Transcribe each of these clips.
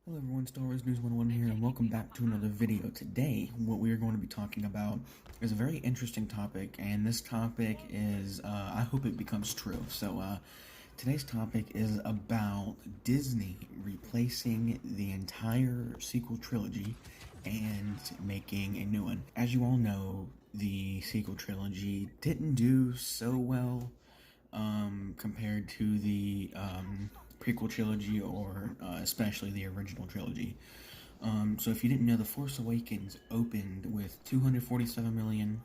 Hello everyone, Star Wars News 101 here, and welcome back to another video. Today, what we are going to be talking about is a very interesting topic, and this topic is, I hope it becomes true. So, today's topic is about Disney replacing the entire sequel trilogy and making a new one. As you all know, the sequel trilogy didn't do so well compared to the prequel trilogy or especially the original trilogy. So if you didn't know, The Force Awakens opened with 247 million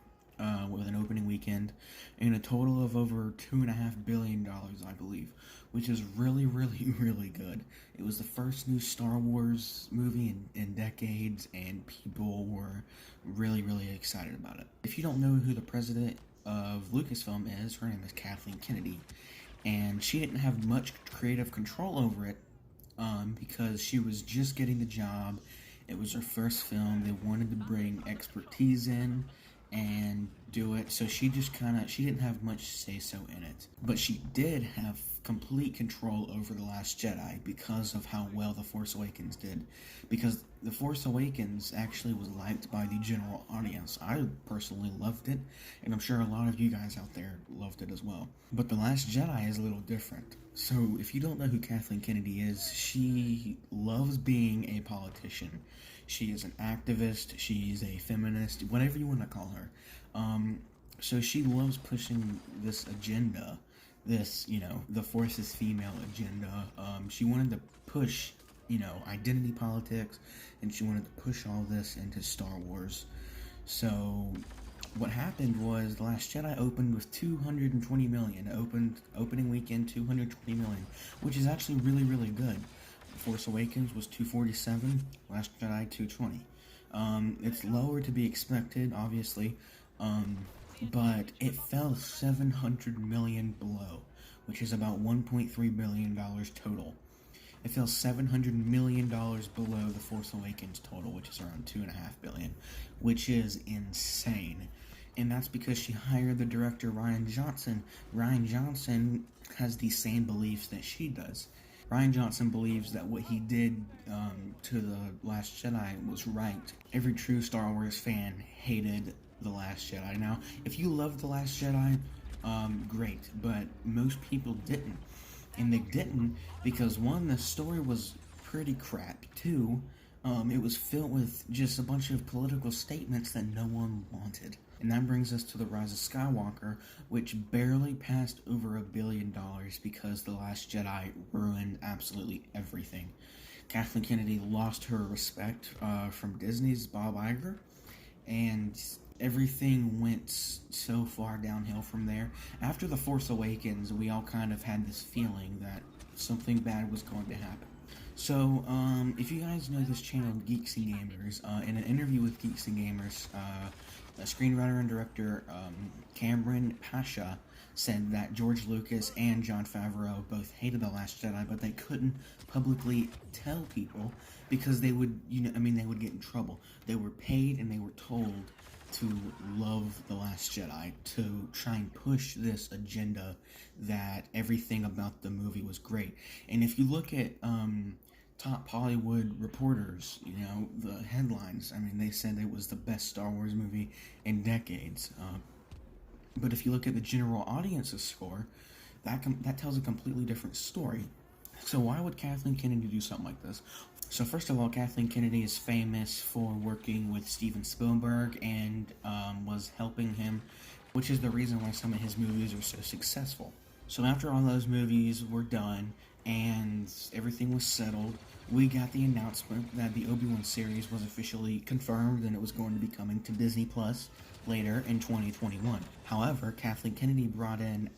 with an opening weekend and a total of over $2.5 billion, I believe, which is really, really, really good. It was the first new Star Wars movie in decades, and people were really, really excited about it. If you don't know who the president of Lucasfilm is, her name is Kathleen Kennedy, and she didn't have much creative control over it because she was just getting the job. It was her first film. They wanted to bring expertise in and do it, so she didn't have much say-so in it. But she did have complete control over The Last Jedi because of how well The Force Awakens did. Because The Force Awakens actually was liked by the general audience. I personally loved it, and I'm sure a lot of you guys out there loved it as well. But The Last Jedi is a little different. So if you don't know who Kathleen Kennedy is, she loves being a politician. She is an activist, she's a feminist, whatever you want to call her. So she loves pushing this agenda, this, the Force is female agenda. She wanted to push, identity politics, and she wanted to push all this into Star Wars. So what happened was The Last Jedi opened with 220 million, opening weekend 220 million, which is actually really, really good. Force Awakens was 247, Last Jedi 220. It's lower to be expected, obviously, but it fell 700 million below, which is about $1.3 billion total. It fell $700 million below The Force Awakens total, which is around $2.5 billion, which is insane. And that's because she hired the director Rian Johnson. Rian Johnson has the same beliefs that she does. Rian Johnson believes that what he did to The Last Jedi was right. Every true Star Wars fan hated The Last Jedi. Now, if you loved The Last Jedi, great, but most people didn't. And they didn't because, one, the story was pretty crap. Two, it was filled with just a bunch of political statements that no one wanted. And that brings us to The Rise of Skywalker, which barely passed over $1 billion because The Last Jedi ruined absolutely everything. Kathleen Kennedy lost her respect from Disney's Bob Iger, and everything went so far downhill from there. After The Force Awakens, we all kind of had this feeling that something bad was going to happen. So, if you guys know this channel, Geeks and Gamers, in an interview with Geeks and Gamers, screenwriter and director Cameron Pasha said that George Lucas and Jon Favreau both hated The Last Jedi, but they couldn't publicly tell people because they would, they would get in trouble. They were paid and they were told to love The Last Jedi, to try and push this agenda that everything about the movie was great. And if you look at top Hollywood reporters, the headlines, they said it was the best Star Wars movie in decades. But if you look at the general audience's score, that tells a completely different story. So why would Kathleen Kennedy do something like this? So first of all, Kathleen Kennedy is famous for working with Steven Spielberg and was helping him, which is the reason why some of his movies are so successful. So after all those movies were done and everything was settled, we got the announcement that the Obi-Wan series was officially confirmed and it was going to be coming to Disney Plus later in 2021. However, Kathleen Kennedy brought in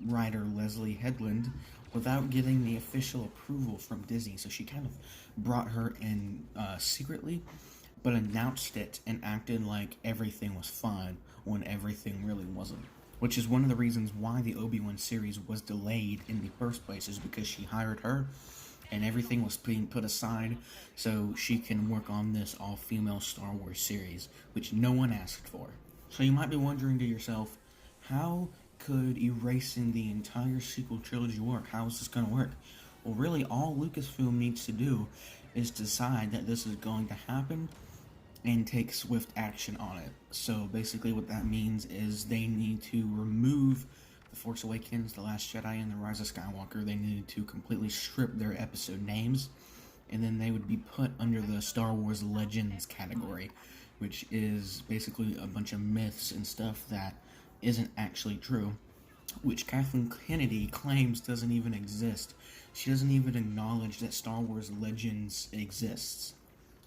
writer Leslie Headland without getting the official approval from Disney, so she kind of brought her in secretly, but announced it and acted like everything was fine when everything really wasn't. Which is one of the reasons why the Obi-Wan series was delayed in the first place, is because she hired her and everything was being put aside so she can work on this all-female Star Wars series, which no one asked for. So you might be wondering to yourself, how could erasing the entire sequel trilogy work? How is this going to work? Well, really, all Lucasfilm needs to do is decide that this is going to happen and take swift action on it. So basically what that means is they need to remove The Force Awakens, The Last Jedi, and The Rise of Skywalker. They needed to completely strip their episode names, and then they would be put under the Star Wars Legends category, which is basically a bunch of myths and stuff that isn't actually true, which Kathleen Kennedy claims doesn't even exist. She doesn't even acknowledge that Star Wars Legends exists.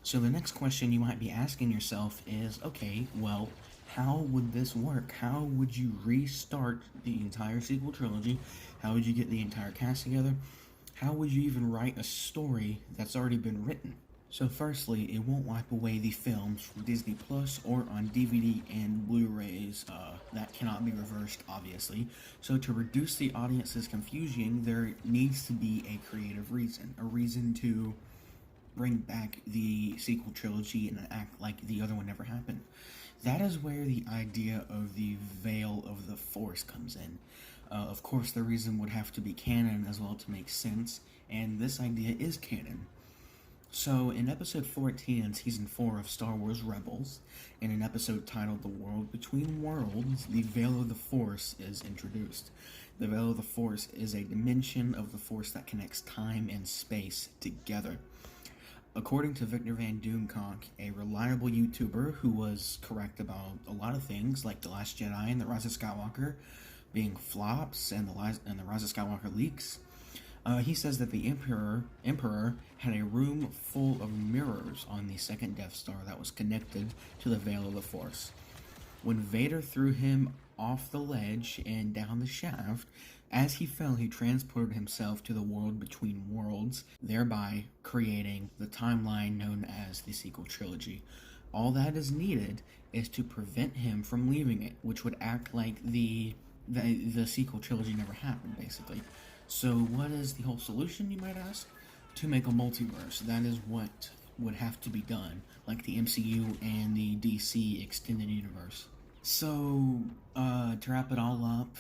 So the next question you might be asking yourself is, okay, well, how would this work? How would you restart the entire sequel trilogy? How would you get the entire cast together? How would you even write a story that's already been written? So firstly, it won't wipe away the films from Disney Plus or on DVD and Blu-rays. That cannot be reversed, obviously. So to reduce the audience's confusion, there needs to be a creative reason. A reason to bring back the sequel trilogy and act like the other one never happened. That is where the idea of the Veil of the Force comes in. Of course, the reason would have to be canon as well to make sense, and this idea is canon. So, in episode 14 in season 4 of Star Wars Rebels, in an episode titled The World Between Worlds, the Veil of the Force is introduced. The Veil of the Force is a dimension of the Force that connects time and space together. According to Victor Van Doomkonk, a reliable YouTuber who was correct about a lot of things, like The Last Jedi and The Rise of Skywalker being flops and the Rise of Skywalker leaks, he says that the Emperor had a room full of mirrors on the second Death Star that was connected to the Veil of the Force. When Vader threw him off the ledge and down the shaft, as he fell, he transported himself to the world between worlds, thereby creating the timeline known as the sequel trilogy. All that is needed is to prevent him from leaving it, which would act like the sequel trilogy never happened, basically. So what is the whole solution, you might ask? To make a multiverse. That is what would have to be done, like the MCU and the DC extended universe. So, to wrap it all up,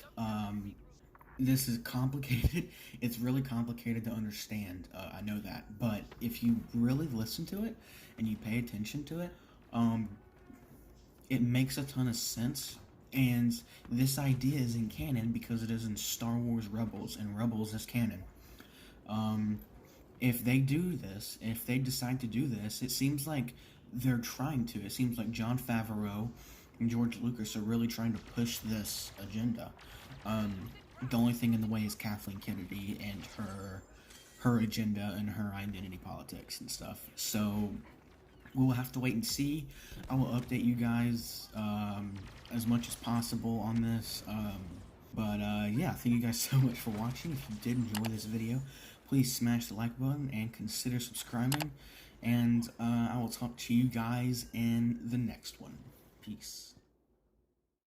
this is complicated. It's really complicated to understand, I know that. But if you really listen to it and you pay attention to it, it makes a ton of sense. And this idea is in canon because it is in Star Wars Rebels, and Rebels is canon. If they do this, if they decide to do this, it seems like they're trying to. It seems like Jon Favreau and George Lucas are really trying to push this agenda. The only thing in the way is Kathleen Kennedy and her agenda and her identity politics and stuff. So we'll have to wait and see. I will update you guys as much as possible on this. Yeah, thank you guys so much for watching. If you did enjoy this video, please smash the like button and consider subscribing. And I will talk to you guys in the next one. Peace.